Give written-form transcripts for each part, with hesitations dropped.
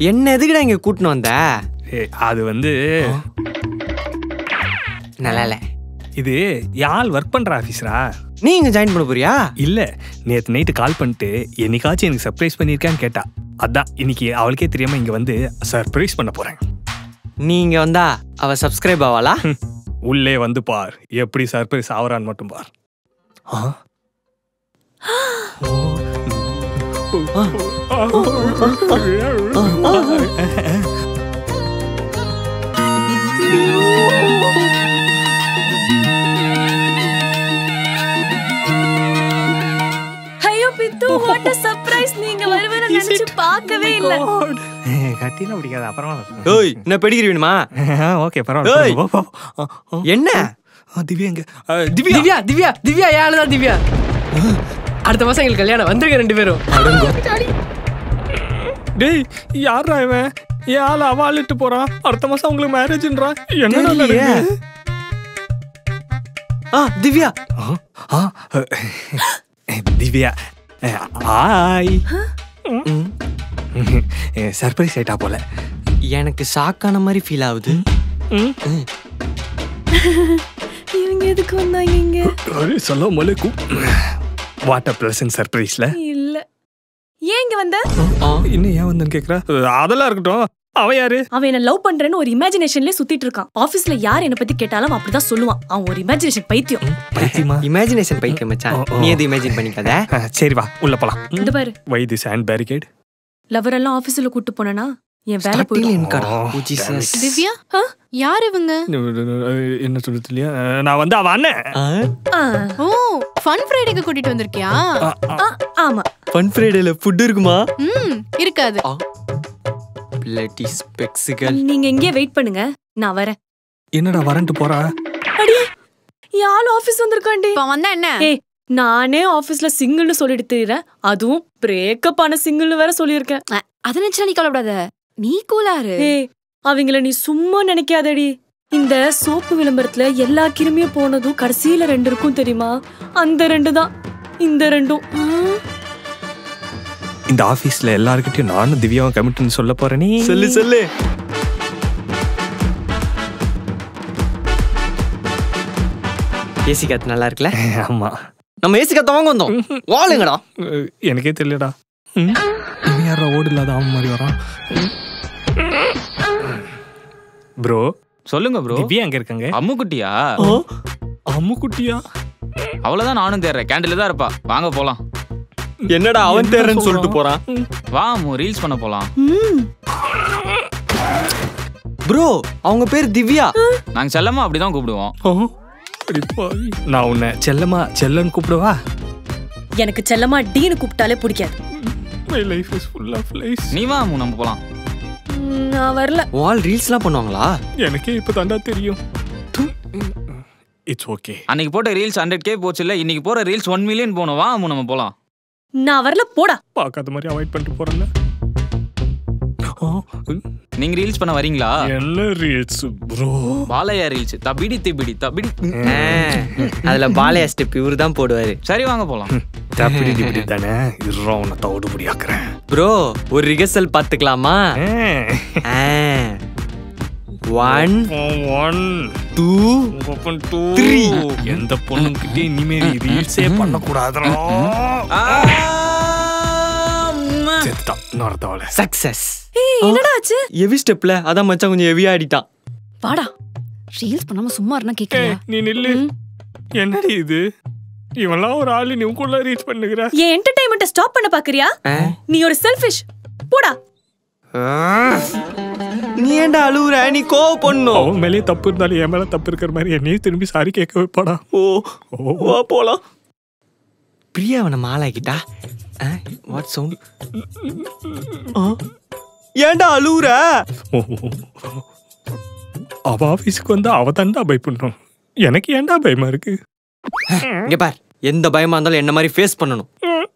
என்ன எதுக்குடா இங்க கூட்டின்னு வந்த? அது வந்து நல்லா இது யாழ் ஒர்க் பண்ற ஆஃபீஸரா. நீ இங்க ஜாயின் பண்ண போறியா? இல்ல, நேத்து நைட்டு கால் பண்ணிட்டு என்னைக்காச்சும் எனக்கு சர்ப்ரைஸ் பண்ணிருக்கான்னு கேட்டா. அதான் இன்னைக்கு அவளுக்கே தெரியாம இங்க வந்து சர்ப்ரைஸ் பண்ண போறேன். நீ இங்க வந்தா அவ சப்ஸ்கிரைப் ஆவாளா? உள்ளே வந்து பார், எப்படி சர்ப்ரைஸ் ஆவறான்னு மட்டும் பார். ஐயோ பித்து, வாட் a surprise! நீங்க வருவீங்கன்னு நினைச்சு பார்க்கவே இல்ல. கட்டினா பிடிக்காது, அப்புறமா. ஏய், என்ன பெடிகிரி வேணுமா? ஓகே, பரவாயில்ல. என்ன திவ்யா எங்க? திவ்யா திவ்யா திவ்யா யாருதான் திவ்யா? அடுத்த மாசம் எங்களுக்கு கல்யாணம், வந்துருங்க 2 பேரும். டேய், யாரா இவன்? ஏன் அவாளிட்டு போறான்? அடுத்த மாசம் உங்களுக்கு மேரேஜ்ன்றான். என்ன நடக்குது? திவ்யா. திவ்யா ஹாய். சர்ப்ரைஸ் ஆயிட்டா போல. எனக்கு ஷாக்கான மாதிரி ஃபீல் ஆகுது. இவங்க எதுக்கு வந்தாங்க இங்க? அஸ்ஸலாமு அலைக்கும். What a pleasant surpriseல. இல்ல, ஏன் இங்க வந்த? இன்னும் ஏன் வந்தேன்னு கேக்குறா? அதெல்லாம் இருக்கட்டும். அவன் யாரு? அவன் என்ன லவ் பண்றேன்னு ஒரு இமேஜினேஷன்லயே சுத்திட்டு இருக்கான். ஆபீஸ்ல யார் என்ன பத்தி கேட்டாலும் அப்படிதான் சொல்லுவான். அவன் ஒரு இமேஜினேஷன் பைத்தியம். பைத்தியமா? இமேஜினேஷன் பைத்தியம் மச்சான். நீ எது இமேஜின் பண்ணிக்காத. சரி வா, உள்ள போலாம். இந்த பாரு, why this hand barricade. Lover எல்லாம் ஆபீஸ்ல கூட்டி போனா என் வேலை போயிடும். திவ்யா, யார் இவங்க? என்ன சொல்றது இல்லையா? நான் வந்து அவன் அண்ணன். ஓ, ஃபன் ஃப்ரைடேக்கு கூட்டிட்டு வந்திருக்கியா? ஆமா. ஃபன் ஃப்ரைடேல ஃபுட் இருக்குமா? இருக்காது. பிளட்டி ஸ்பெக்ஸிகல். நீங்க எங்கே வெயிட் பண்ணுங்க, நான் வரேன். என்னடா வரேன்ட்டு போறா? அடியே, யாழ் ஆபீஸ் வந்திருக்காண்டி. இப்ப வந்தா என்ன? ஏய், நானே ஆபீஸ்ல சிங்கிள்னு சொல்லிட்டு தெரியுறேன். அதுவும் பிரேக்கப் ஆன சிங்கிள்னு வேற சொல்லியிருக்கேன். அத நினைச்சா நீ கவலைப்படாத, நீ கூலாரு. ஏய், அவங்கள நீ சும்மா நினைக்காதடி. இந்த சோப்பு விளம்பரத்துல எல்லா கிருமியும் போனதும் கடைசியில 2 இருக்கும் தெரியுமா? அந்த 2 தான் இந்த 2ம். இந்த ஆபீஸ்ல எல்லார்கிட்டயும் நானும் திவ்யாவும் கமிட்னு சொல்ல போறேனே. சொல்லு. ஏசி காத்து நல்லா இருக்குல்ல? ஆமா, நம்ம ஏசி காத்து வாங்க வந்தோம். வாழுங்கடா. எனக்கே தெரியலடா. இவன் யாரா ஓடு இல்லாத அவன் மாதிரி வரான்? ப்ரோ சொல்லுங்க ப்ரோ. திவ்யா எங்க இருக்காங்க? அம்முக்குட்டியா? அம்முக்குட்டியா? அவ்வளவுதான், நானும் தேடுறேன். கேண்டில் தான் இருப்பா. வாங்க போலாம். என்னடா அவன் தேர்றேன்னு சொல்லிட்டு போறான்? வா அம்மு, ரீல்ஸ் பண்ண போலாம். ப்ரோ, அவங்க பேர் திவ்யா. நாங்க செல்லமா அப்படிதான் கூப்பிடுவோம். நான் உன்னை செல்லமா செல்லன்னு கூப்பிடுவா? எனக்கு செல்லமா டீனு கூப்பிட்டாலே பிடிக்காது. My life is full of lies. நீ வா அம்மு, நம்ம போலாம். நான் வரல. வால் ரீல்ஸ்லாம் பண்ணுவாங்களா? எனக்கே இப்ப தாண்டா தெரியும். It's okay. அன்னைக்கு போட்ட ரீல்ஸ் 100K போச்சு இல்ல, இன்னைக்கு போற ரீல்ஸ் 1 மில்லியன் போகணும். வா அம்மு, நம்ம போலாம். நான் வரல, போடா. பார்க்காத மாதிரி அவாய்ட் பண்ணிட்டு போறேன்ல. நீங்க ரீல்ஸ் பண்ண வரீங்களா? என்ன ரீல்ஸ் ப்ரோ? பாலையா ரீல்ஸ். தபிடி திபிடி தபிடி. அதுல பாலையா ஸ்டெப் இவரு தான் போடுவாரு. சரி வாங்க போலாம். தபிடி திபிடி தானே. இருறா, உன்னை தவிடு முடியாக்குறேன். ப்ரோ, ஒரு ரிஹர்சல் பாத்துக்கலாமா? 1 2 3. எந்த பொண்ணுகிட்ட இனிமே ரீல்ஸே பண்ணக்கூடாதுடா. சக்சஸ். என்னடா ஆச்சு? ஹெவி ஸ்டெப்ல அதான் மச்சான் கொஞ்சம் ஹெவியா ஆடிட்டான். வாடா. ரீல்ஸ் பண்ணாம சும்மா இருந்தா கேக்குறியா? நீ நில்லு. என்னடி இது? இவெல்லாம் ஒரு ஆளு, நீ உள்ள ரீல்ஸ் பண்ணுகிற. என் என்டர்டெயின்மென்ட்ட ஸ்டாப் பண்ண பாக்குறியா? நீ ஒரு செல்ஃபிஷ். போடா. நீ ஏன்டா அழுவுற? நீ கோவம் பண்ணணும். அவன் மேலே தப்பு இருந்தாலும் என் மேல தப்பு இருக்கிற மாதிரி என்னையும் திரும்பி சாரி கேட்க வைப்பாடா. வா போலாம். பிரியா அவனை மாலாக்கிட்டா. What sound? ஏன்டா அழுவுற? அவ ஆபீஸ்க்கு வந்து அவ தாண்டா பயப்படணும். எனக்கு ஏன்டா பயமா இருக்கு? இங்க பார், எந்த பயமா இருந்தாலும் என்ன மாதிரி ஃபேஸ் பண்ணணும்.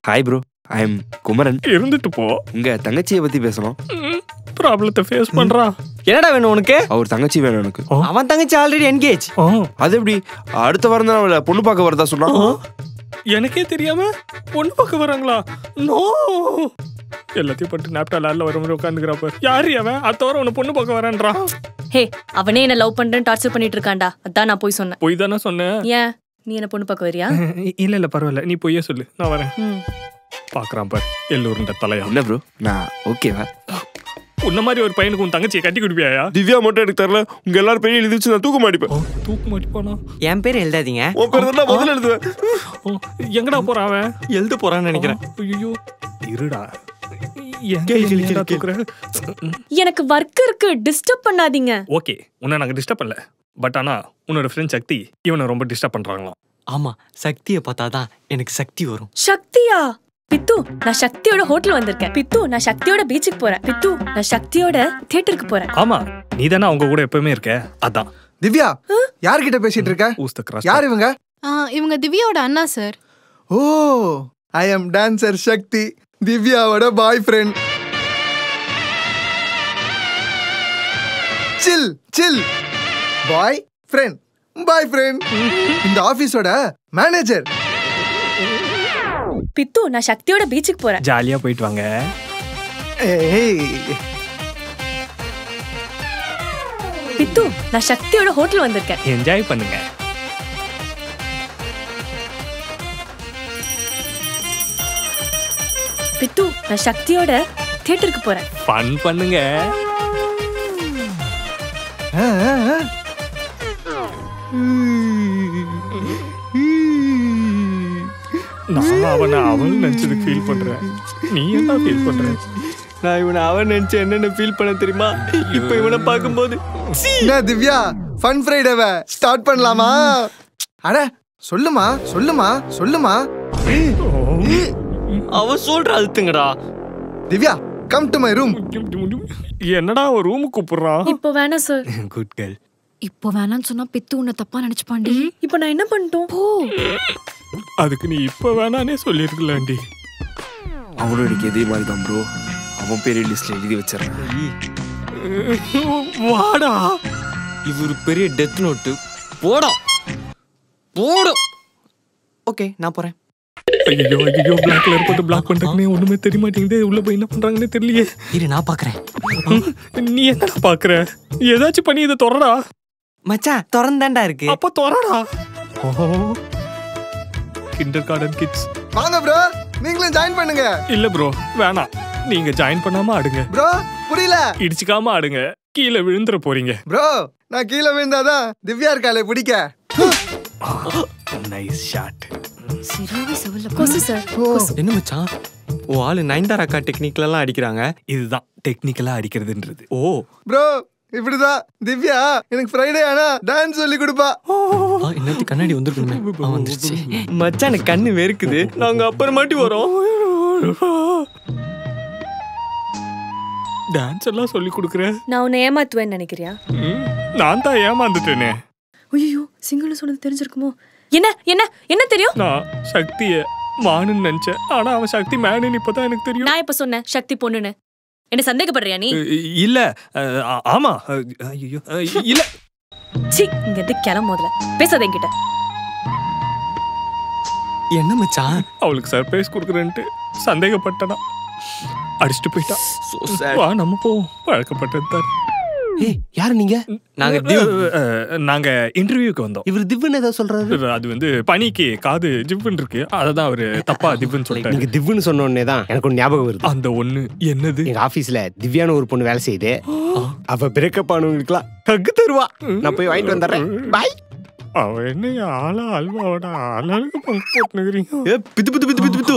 Hi bro, I am Kumaran. இருந்துட்டு போ. உங்க தங்கச்சியை பத்தி பேசணும். ப்ராப்ளத்தை ஃபேஸ் பண்றா. என்னடா வேணும் உனக்கு? அவர் தங்கச்சி வேணும் எனக்கு. அவன் தங்கச்சி ஆல்ரெடி என்கேஜ். அது எப்படி? அடுத்த வாரம் தான் அவளை பொண்ணு பார்க்க வரதா சொன்னா. எனக்கே தெரியாம பொண்ணு பார்க்க வராங்களா? நோ. எல்லாத்தையும் பட்டு நாப்டா லாரில் வர மாதிரி உட்காந்துக்கிறப்ப யாரு அவன் அத்தவரை உன்னை பொண்ணு பார்க்க வரேன்றான். ஹே, அவனே என்ன லவ் பண்றேன்னு டார்ச்சர் பண்ணிட்டு இருக்கான்டா. அதான் நான் போய் சொன்னேன். போய் தானே சொன்னேன். ஏன் நீ என்ன பொண்ணு பார்க்க வரியா? இல்ல பரவாயில்ல, நீ பொய்யா சொல்லு, நான் வரேன். ம். பாக்குறான் பாரு எல்லோருண்ட தலையா. என்ன ப்ரோ, நான் ஓகேவா? உன்ன மாதிரி ஒரு பையனுக்கு உன் தங்கச்சியை கட்டி கொடுப்பியா? திவ்யா மட்டும் எனக்கு தரல, உங்க எல்லாரும் பெரிய எழுதி வச்சு நான் தூக்க மாட்டிப்பேன். தூக்கு மாட்டிப்பானா? என் பேர் எழுதாதீங்க. உன் பேர் தான் முதல்ல எழுதுவேன். எங்கடா போறான் அவன்? எழுத போறான்னு நினைக்கிறேன். ஐயோ இருடா. எனக்கு ஒர்க் இருக்கு, டிஸ்டர்ப் பண்ணாதீங்க. ஓகே, உன்னை நாங்க டிஸ்டர்ப் பண்ணல. பட் ஆனா உன்னோட ஃப்ரெண்ட் சக்தி இவனை ரொம்ப டிஸ்டர்ப் பண்றாங்களாம். ஆமா, சக்தியை பார்த்தாதான் எனக்கு சக்தி வரும். சக்தியா? பித்து, நான் சக்தியோட ஹோட்டல் வந்திருக்கேன். பித்து, நான் சக்தியோட பீச்சுக்கு போறேன். பித்து, நான் சக்தியோட தியேட்டருக்கு போறேன். ஆமா, நீ தானே அவங்க கூட எப்பவுமே இருக்க. அதான். திவ்யா, யார்கிட்ட பேசிட்டு இருக்க? யார் இவங்க? இவங்க திவ்யாவோட அண்ணா சார். ஓ, ஐ அம் டான்சர் சக்தி, திவ்யாவோட பாய் ஃப்ரெண்ட். சில் சில். பாய் ஃப்ரெண்ட், பாய் ஃப்ரெண்ட். இந்த ஆபீஸோட மேனேஜர். பித்து, நான் சக்தியோட பீச்சுக்கு போறேன். ஜாலியா போயிட்டு வாங்க. பித்து, நான் சக்தியோட ஹோட்டல் வந்திருக்கேன். என்ஜாய் பண்ணுங்க. பித்து, நான் சக்தியோட தியேட்டருக்கு போறேன். ஃபன் பண்ணுங்க. நான் அவனை அவள் நினைச்சதுக்கு ஃபீல் பண்றேன். நீ என்ன ஃபீல் பண்ற? நான் இவனை அவன் நினைச்ச என்னென்ன ஃபீல் பண்ண தெரியுமா? இப்ப இவனை பார்க்கும்போது என்ன திவ்யா, ஃபன் ஃப்ரைடேவை ஸ்டார்ட் பண்ணலாமா? அட சொல்லுமா சொல்லுமா சொல்லுமா. அவன் சொல்ற அழுத்துங்கடா. Divya, come to my room. என்னடா ஒரு ரூமுக்கு கூப்பிடுறான்? இப்போ வேணாம் சார். Good girl. இப்போ வேணாம்னு சொன்னா பித்து உன்னை தப்பா நினைச்சுப்பாண்டி. இப்போ நான் என்ன பண்ணிட்டோம்? அதுக்கு நீ இப்ப வேணானே சொல்லிருக்கலாண்டி. அவனும் எனக்கு இதே மாதிரி தான் ப்ரோ. அவன் பேர் லிஸ்ட்ல எழுதி வச்சிடறேன். வாடா. இவரு பெரிய டெத் நோட்டு. போடும் போடும். ஓகே, நான் போறேன். ஐயோ ஐயோ, பிளாக் கலர் போட்டு பிளாக் பண்றதுனே ஒண்ணுமே தெரிய மாட்டேங்குது. உள்ள போய் என்ன பண்றாங்கன்னே தெரியலையே. இரு, நான் பாக்குறேன். நீ என்னடா பாக்குற? ஏதாச்சும் பண்ணி இதை தொடரா. மச்சான், திறந்தாண்டா இருக்கு. அப்ப தொடரா. Kindergarten kids. வாங்க ப்ரோ, நீங்களும் ஜாயின் பண்ணுங்க. இல்ல ப்ரோ, வேணாம். நீங்க ஜாயின் பண்ணாம ஆடுங்க ப்ரோ. புரியல. இடிச்சுக்காம ஆடுங்க, கீழே விழுந்துற போறீங்க. ப்ரோ, நான் கீழே விழுந்தாதான் திவ்யா இருக்காளே பிடிக்க. Nice shot. சிறுவி செவல்ல கொசு சார். என்ன மச்சான், ஓ ஆளு நயன்தாரா அக்கா டெக்னிக்ல எல்லாம் அடிக்கிறாங்க. இதுதான் டெக்னிக்கலா அடிக்கிறதுன்றது. ஓ ப்ரோ, இப்படிதான் திவ்யா எனக்கு ஃப்ரைடே ஆனா டான்ஸ் சொல்லி கொடுப்பா. இன்னத்து கண்ணாடி வந்துருக்கணுமே. வந்துருச்சு. மச்சான், எனக்கு கண்ணு வெறுக்குது. நாங்க அப்புறமாட்டி வரோம். டான்ஸ் எல்லாம் சொல்லி கொடுக்குறேன். நான் உன்னை ஏமாத்துவேன்னு நினைக்கிறியா? நான் தான் ஏமாந்துட்டேனே. ஐயோ, சிங்கிள் சொன்னது தெரிஞ்சிருக்குமோ? என்ன என்ன என்ன தெரியும்? நான் சக்திய மானுன்னு நினைச்சேன். ஆனா அவன் சக்தி மேனுன்னு இப்பதான் எனக்கு தெரியும். நான் இப்ப சொன்னேன் சக்தி பொண்ணுன்னு. என்ன சந்தேகப்படுறியா நீ? இல்ல. ஆமா. ஐயோ இல்ல. சி, இங்க இருந்து கிளம்ப முதல்ல. பேசாத என்கிட்ட. என்ன மச்சான்? அவளுக்கு சர்ப்ரைஸ் கொடுக்குறேன்ட்டு சந்தேகப்பட்டனா அடிச்சுட்டு போயிட்டா. So sad. வா நம்ம போவோம். பழக்கப்பட்டது தான். ஏய், யாரு நீங்க? நாங்க இன்டர்வியூக்கு வந்தோம். இவர் திவ்னு ஏதோ சொல்றாரு. அது வந்து பனிக்கு காது ஜிவ்வுன்னு இருக்கு. அததான் அவரு தப்பா திவ்னு சொல்லிட்டாரு. நீங்க திவ்னு சொன்ன உடனே தான் எனக்கு ஒரு ஞாபகம் வருது. அந்த ஒண்ணு என்னது? எங்க ஆபீஸ்ல திவ்யான்னு ஒரு பொண்ணு வேலை செய்யுது. அவ பிரேக்கப் ஆனவங்களுக்குலாம் ஹக் தருவா. நான் போய் வாங்கிட்டு வந்துடுறேன். பாய். அவ என்ன ஆளா அல்வாவோட ஆளாளுக்கு பங்கு போட்டுக்கிறீங்க. ஏ பித்து பித்து பித்து பித்து பித்து.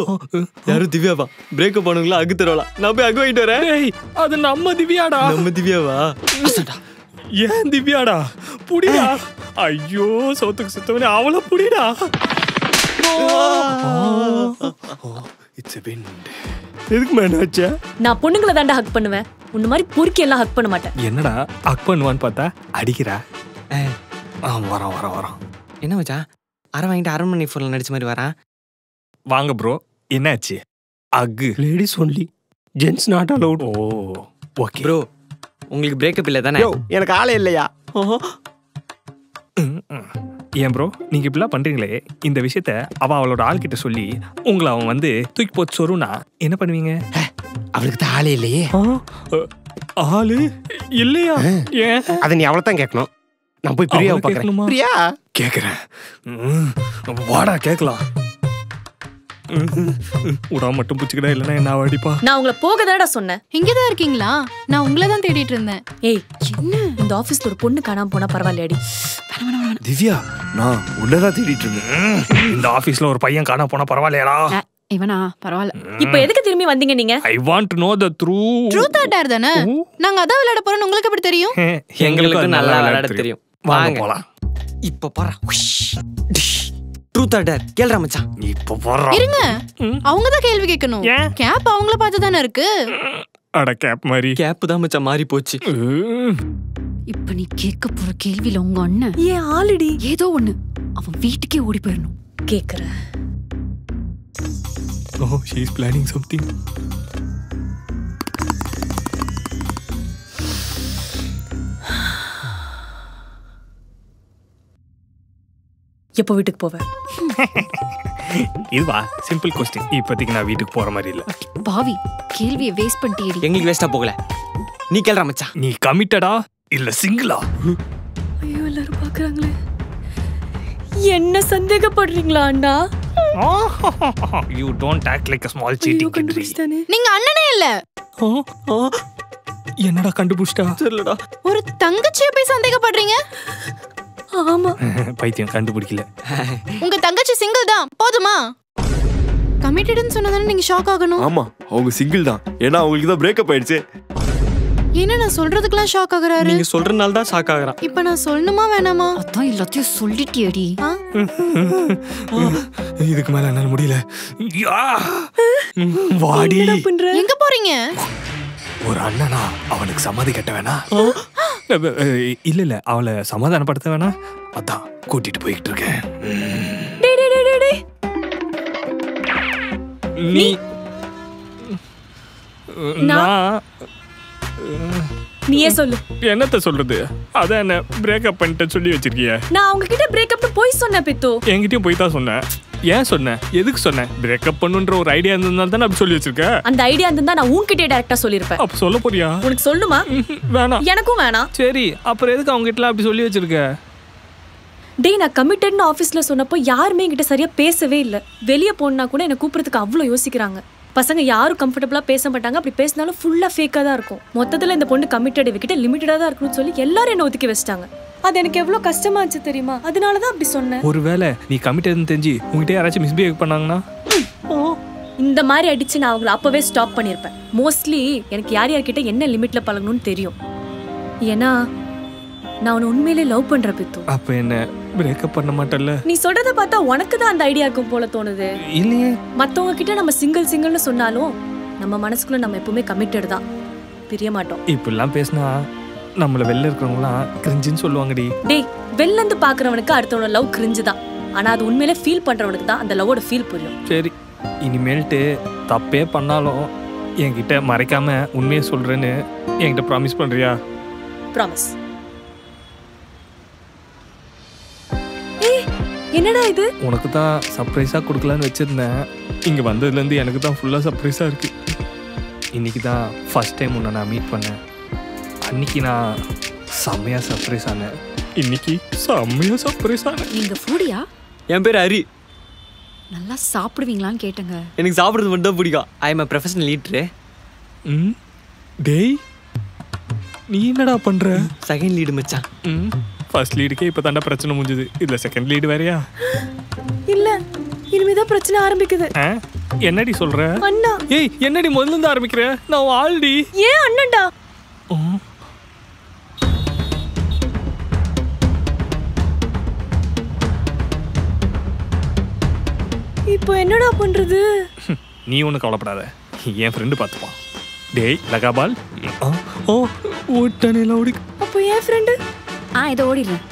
யாரும் திவ்யாவா? பிரேக்கப் பண்ணுங்களா? அகு தரவா? நான் போய் அகு வாங்கிட்டு வரேன். அது நம்ம திவ்யாடா. நம்ம திவ்யாவா? ஏன் திவ்யாடா? புடிடா. ஐயோ, சோத்துக்கு சுத்தவனே அவளை புடிடா. It's a wind. எதுக்கு மேன் வச்ச? நான் பொண்ணுங்களை தாண்டா ஹக் பண்ணுவேன். உன்ன மாதிரி பொறுக்கி எல்லாம் ஹக் பண்ண மாட்டேன். என்னடா ஹக் பண்ணுவான்னு பார்த்தா அடிக்கிறா. வரான். என்ன மச்சான், அரை வாங்கிட்டு அரண்மனை ஃபோன்ல நடிச்ச மாதிரி வரான். வாங்க ப்ரோ, என்னாச்சு? அக்கு ladies only, gents not allowed. Oh okay bro, உங்களுக்கு பிரேக்கப் இல்ல தானே? எனக்கு ஆளே இல்லையா? ஏன் ப்ரோ நீங்க இப்படிலாம் பண்றீங்களே, இந்த விஷயத்த அவளோட ஆள்கிட்ட சொல்லி உங்களை அவன் வந்து தூக்கி போட்டு சொருனா என்ன பண்ணுவீங்க? அவளுக்கு தான் ஆளே இல்லையே. ஆளு இல்லையா? ஏன்? அதை நீ அவளை தான் கேட்கணும். நான் போய் பிரியாவை பார்க்கறேன். பிரியா கேக்குறேன். வாடா கேட்கலாம். உடா மட்டும் புடிச்சுக்கடா, இல்லைன்னா என்ன அடிப்பா. நான் உங்களை போகதாடா சொன்னேன். இங்கதான் இருக்கீங்களா? நான் உங்களை தான் தேடிட்டு இருந்தேன். ஏய் என்ன இந்த ஆபீஸ்ல ஒரு பொண்ணு காணாம போனா பரவாயில்லையாடி. திவ்யா, நான் உன்னதான் தேடிட்டு இருந்தேன். இந்த ஆபீஸ்ல ஒரு பையன் காணாம போனா பரவாயில்லையாடா? இவனா பரவாயில்ல. இப்போ எதுக்கு திரும்பி வந்தீங்க நீங்க? I want to know the truth or dare தானே. நாங்க அதான் விளையாட போறோம். உங்களுக்கு எப்படி தெரியும்? எங்களுக்கு நல்லா விளையாட தெரியும். வாங்க போலாம். இப்ப பாரு. ட்ரூத் ஆர் டேர் கேளுடா மச்சான். இப்ப போறா. இருங்க, அவங்க தான் கேள்வி கேட்கணும். கேப் அவங்கள பார்த்து தானே இருக்கு. அட கேப் மாதிரி. கேப் தான் மச்சான் மாறி போச்சு. இப்ப நீ கேட்க போற கேள்வியில உங்க அண்ணன் ஏன் ஆல்ரெடி ஏதோ ஒண்ணு அவன் வீட்டுக்கே ஓடி போயிடணும். கேக்குற. Oh, she is planning something. எப்போ வீட்டுக்கு போவேன்? இதுவா சிம்பிள் क्वेश्चन. இப்போதைக்கு நான் வீட்டுக்கு போற மாதிரி இல்ல. பாவி, கேள்வியை வேஸ்ட் பண்ணிட்டீடி. எங்களுக்கு வேஸ்டா போகல. நீ கேளுடா மச்சான். நீ கமிட்டடா இல்ல சிங்கிளா? ஐயோ எல்லாரும் பாக்குறாங்களே. என்ன சந்தேகப்படுறீங்களா அண்ணா? You don't act like a small cheating kid. நீங்க அண்ணனே இல்ல. என்னடா கண்டுபிடிச்சா? தெரியலடா. ஒரு தங்கச்சியை போய் சந்தேகப்படுறீங்க? ஆமா. பைத்தியம் கண்டுபிடிக்கல. உங்க தங்கச்சி சிங்கிள் தான் போதுமா? கமிட்டட்னு சொன்னதானே நீங்க ஷாக் ஆகணும். ஆமா, அவங்க சிங்கிள் தான். ஏன்னா அவங்களுக்கு தான் பிரேக்கப் ஆயிடுச்சு. என்ன நான் சொல்றதுக்குலாம் ஷாக் ஆகுறாரு? நீங்க சொல்றனால தான் ஷாக் ஆகுறான். இப்போ நான் சொல்லணுமா வேணாமா? அதான் எல்லாத்தையும் சொல்லிட்டியேடி. இதுக்கு மேல என்னால முடியல. வாடி. எங்க போறீங்க? ஒரு அண்ணனா அவனுக்கு சமாதி கட்ட வேணா? இல்ல இல்ல, அவளை சமாதானப்படுத்த வேணா, அதான் கூட்டிட்டு போயிட்டு இருக்கேன். நீ நீயே சொல்லு. என்னத்த சொல்றது? அதான் என்ன பிரேக்கப் பண்ணிட்டு சொல்லி வச்சிருக்கிய. நான் அவங்க கிட்ட பிரேக்கப் போய் சொன்னேன் பித்து. என்கிட்டயும் போய் தான் சொன்னேன். ஏன் சொன்னேன்? எதுக்கு சொன்னேன்? பிரேக்கப் பண்ணுன்ற ஒரு ஐடியா இருந்தால் தானே அப்படி சொல்லி வச்சிருக்க. அந்த ஐடியா இருந்தா நான் உன்கிட்டே டைரக்டா சொல்லிருப்பேன். அப்ப சொல்ல போறியா? உனக்கு சொல்லுமா? வேணாம். எனக்கும் வேணாம். சரி, அப்புறம் எதுக்கு அவங்க கிட்ட அப்படி சொல்லி வச்சிருக்க? டேய், நான் கமிட்டட்னு ஆஃபீஸ்ல சொன்னப்போ யாருமே என்கிட்ட சரியா பேசவே இல்லை. வெளியே போனா கூட என்னை கூப்பிடுறதுக்கு அவ்வளோ யோசிக்கிறாங்க. பசங்க யாரும் கம்ஃபர்டபுளா பேச மாட்டாங்க. அப்படி பேசினாலும் ஃபுல்லா ஃபேக்கா தான் இருக்கும். மொத்தத்துல இந்த பொண்ணு கமிட்டட் இவகிட்ட லிமிட்டடா தான் இருக்கணும்னு சொல்லி எல்லாரும் என்ன ஒதுக்கி வச்சிட்டாங்க. அது எனக்கு எவ்வளவு கஷ்டமாச்சு தெரியுமா? அதனாலதான் அப்படி சொன்னேன். ஒருவேளை நீ கமிட்டட்னு தெரிஞ்சு உங்ககிட்ட யாராச்சும் மிஸ்பிஹேவ் பண்ணாங்கன்னா இந்த மாதிரி அடிச்சு நான் அவங்களை அப்பவே ஸ்டாப் பண்ணிருப்பேன். மோஸ்ட்லி எனக்கு யார் யார்கிட்ட என்ன லிமிட்ல பழகணும்னு தெரியும். ஏன்னா நான் உன்னை உண்மையிலே லவ் பண்ற பித்து. அப்ப என்ன பிரேக்கப் பண்ண மாட்டல்ல? நீ சொல்றத பார்த்தா உனக்கு தான் அந்த ஐடியா இருக்கும் போல தோணுது. இல்லையே, மத்தவங்க கிட்ட நம்ம சிங்கிள்னு சொன்னாலும் நம்ம மனசுக்குள்ள நம்ம எப்பவுமே கமிட்டட் தான், பிரிய மாட்டோம். இப்படிலாம் பேசினா நம்மள வெளில இருக்கிறவங்களாம் கிரிஞ்சுன்னு சொல்லுவாங்கடி. டேய், வெளில இருந்து பாக்குறவனுக்கு அடுத்தவனோட லவ் கிரிஞ்சு தான். ஆனா அது உண்மையிலே ஃபீல் பண்றவனுக்கு தான் அந்த லவ்வோட ஃபீல் புரியும். சரி, இனிமேல்ட்டு தப்பே பண்ணாலும் என்கிட்ட மறைக்காம உண்மையை சொல்றேன்னு என்கிட்ட ப்ராமிஸ் பண்றியா? ப்ராமிஸ். என்னடா இது? உனக்கு தான் சர்ப்ரைஸா கொடுக்கலான்னு வச்சிருந்தேன். இங்க வந்ததுல இருந்து எனக்கு தான் ஃபுல்லா சர்ப்ரைஸா இருக்கு. இன்னைக்கு தான் ஃபர்ஸ்ட் டைம் உன்னை நான் மீட் பண்ணேன். அன்னைக்கு நான் செம்மையா சர்ப்ரைஸ் ஆனேன். இன்னைக்கு செம்மையா சர்ப்ரைஸ் ஆனேன். நீங்க ஃபுடியா? என் பேர் ஹரி. நல்லா சாப்பிடுவீங்களான்னு கேட்டங்க. எனக்கு சாப்பிடுறது மட்டும் தான் பிடிக்கும். I am a professional eater. டேய், நீ என்னடா பண்ற? செகண்ட் லீடு மச்சான். ஃபர்ஸ்ட் லீடுக்கே இப்போ தாண்டா பிரச்சனை முடிஞ்சது. இதுல செகண்ட் லீடு வேறயா? இல்ல, இனிமேதான் பிரச்சனை ஆரம்பிக்குது. என்னடி சொல்ற? அண்ணா. ஏய், என்னடி முதல்ல இருந்து ஆரம்பிக்கிற? நான் ஆல்ரெடி. ஏன் அண்ணன்டா? இப்போ என்னடா பண்றது? நீ ஒன்றும் கவலைப்படாத, என் ஃப்ரெண்டு பார்த்துப்பான். டேய் லகாபால். ஓ ஓட்டனே லவுடி. அப்போ என் ஃப்ரெண்டு? இதை ஓடிடுறேன்.